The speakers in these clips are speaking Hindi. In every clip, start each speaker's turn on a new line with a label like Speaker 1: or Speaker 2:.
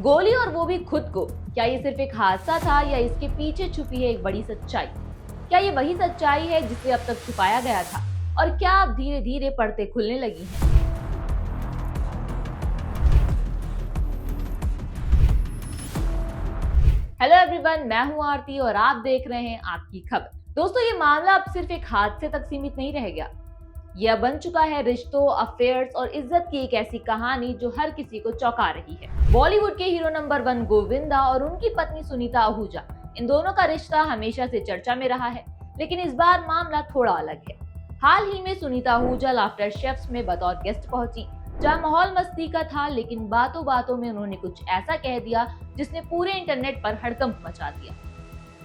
Speaker 1: गोली और वो भी खुद को। क्या ये सिर्फ एक हादसा था या इसके पीछे छुपी है एक बड़ी सच्चाई? क्या ये वही सच्चाई है जिसे अब तक छुपाया गया था और क्या अब धीरे धीरे परतें खुलने लगी हैं? हेलो एवरीवन, मैं हूं आरती और आप देख रहे हैं आपकी खबर। दोस्तों, ये मामला अब सिर्फ एक हादसे तक सीमित नहीं रह गया। यह बन चुका है रिश्तों, अफेयर्स और इज्जत की एक ऐसी कहानी जो हर किसी को चौंका रही है। बॉलीवुड के हीरो नंबर 1 गोविंदा और उनकी पत्नी सुनीता आहूजा, इन दोनों का रिश्ता हमेशा से चर्चा में रहा है, लेकिन इस बार मामला थोड़ा अलग है। हाल ही में सुनीता आहूजा लाफ्टर शेफ्स में बतौर गेस्ट पहुंची, जहां माहौल मस्ती का था, लेकिन बातों बातों में उन्होंने कुछ ऐसा कह दिया जिसने पूरे इंटरनेट पर हड़कंप मचा दिया।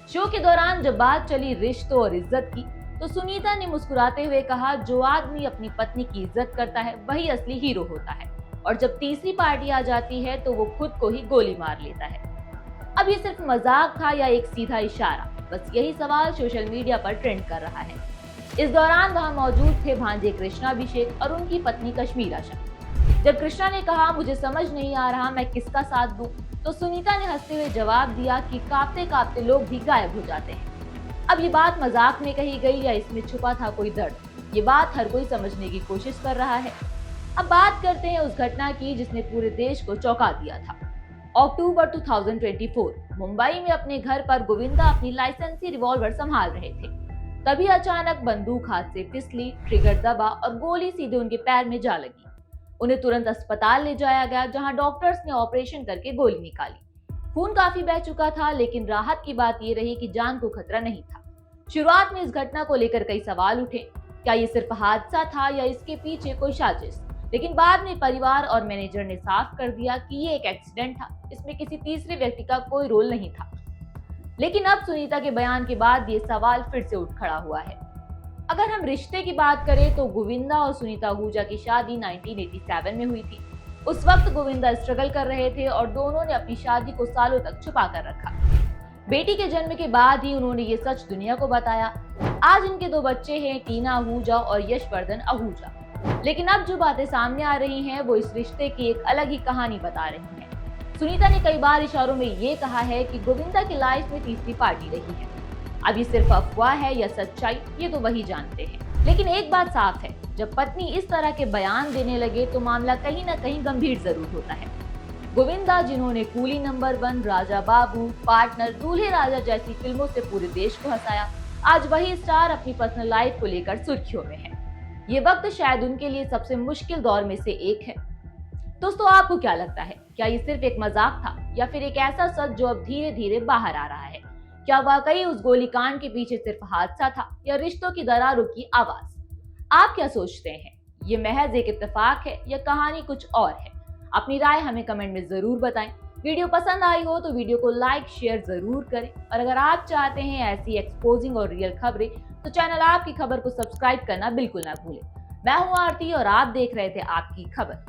Speaker 1: शो के दौरान जब बात चली रिश्तों और इज्जत की, तो सुनीता ने मुस्कुराते हुए कहा, जो आदमी अपनी पत्नी की इज्जत करता है वही असली हीरो होता है, और जब तीसरी पार्टी आ जाती है तो वो खुद को ही गोली मार लेता है। अब ये सिर्फ मजाक था या एक सीधा इशारा? बस यही सवाल सोशल मीडिया पर ट्रेंड कर रहा है। इस दौरान वहां मौजूद थे भांजे कृष्णाभिषेक और उनकी पत्नी कश्मीर आशा। जब कृष्णा ने कहा, मुझे समझ नहीं आ रहा मैं किसका साथ दूं, तो सुनीता ने हंसते हुए जवाब दिया कि कांपते कांपते लोग भी गायब हो जाते हैं। अब ये बात मजाक में कही गई या इसमें छुपा था कोई दर्द, ये बात हर कोई समझने की कोशिश कर रहा है। अब बात करते हैं उस घटना की जिसने पूरे देश को चौंका दिया था। अक्टूबर 2024 मुंबई में अपने घर पर गोविंदा अपनी लाइसेंसी रिवॉल्वर संभाल रहे थे। तभी अचानक बंदूक हाथ से फिसली, ट्रिगर दबा और गोली सीधे उनके पैर में जा लगी। उन्हें तुरंत अस्पताल ले जाया गया, जहां डॉक्टर्स ने ऑपरेशन करके गोली निकाली। खून काफी बह चुका था, लेकिन राहत की बात यह रही कि जान को खतरा नहीं था। शुरुआत में इस घटना को लेकर कई सवाल उठे, क्या ये सिर्फ हादसा था या इसके पीछे कोई साजिश? लेकिन बाद में परिवार और मैनेजर ने साफ कर दिया कि ये एक एक्सीडेंट था, इसमें किसी तीसरे व्यक्ति का कोई रोल नहीं था। लेकिन अब सुनीता के बयान के बाद ये सवाल फिर से उठ खड़ा हुआ है। अगर हम रिश्ते की बात करें तो गोविंदा और सुनीता आहूजा की शादी 1987 में हुई थी। उस वक्त गोविंदा स्ट्रगल कर रहे थे और दोनों ने अपनी शादी को सालों तक छुपा कर रखा। बेटी के जन्म के बाद ही उन्होंने ये सच दुनिया को बताया। आज इनके 2 बच्चे हैं, टीना आहूजा और यशवर्धन आहूजा। लेकिन अब जो बातें सामने आ रही हैं वो इस रिश्ते की एक अलग ही कहानी बता रही हैं। सुनीता ने कई बार इशारों में ये कहा है कि गोविंदा की लाइफ में तीसरी पार्टी रही है। अब ये सिर्फ अफवाह है या सच्चाई, ये तो वही जानते हैं। लेकिन एक बात साफ है, जब पत्नी इस तरह के बयान देने लगे तो मामला कहीं ना कहीं गंभीर जरूर होता है। गोविंदा, जिन्होंने coolie number 1, Raja Babu, partner, दूल्हे राजा जैसी फिल्मों से पूरे देश को हंसाया, आज वही स्टार अपनी पर्सनल लाइफ को लेकर सुर्खियों में है। ये वक्त शायद उनके लिए सबसे मुश्किल दौर में से एक है। दोस्तों, आपको क्या लगता है? क्या ये सिर्फ एक मजाक था या फिर एक ऐसा सच जो अब धीरे धीरे बाहर आ रहा है? क्या वाकई उस गोलीकांड के पीछे सिर्फ हादसा था या रिश्तों की दरारों की आवाज? आप क्या सोचते हैं? ये महज एक इत्तेफाक है या कहानी कुछ और है? अपनी राय हमें कमेंट में जरूर बताएं। वीडियो पसंद आई हो तो वीडियो को लाइक शेयर जरूर करें, और अगर आप चाहते हैं ऐसी एक्सपोजिंग और रियल खबरें तो चैनल आपकी खबर को सब्सक्राइब करना बिल्कुल ना भूलें। मैं हूं आरती और आप देख रहे थे आपकी खबर।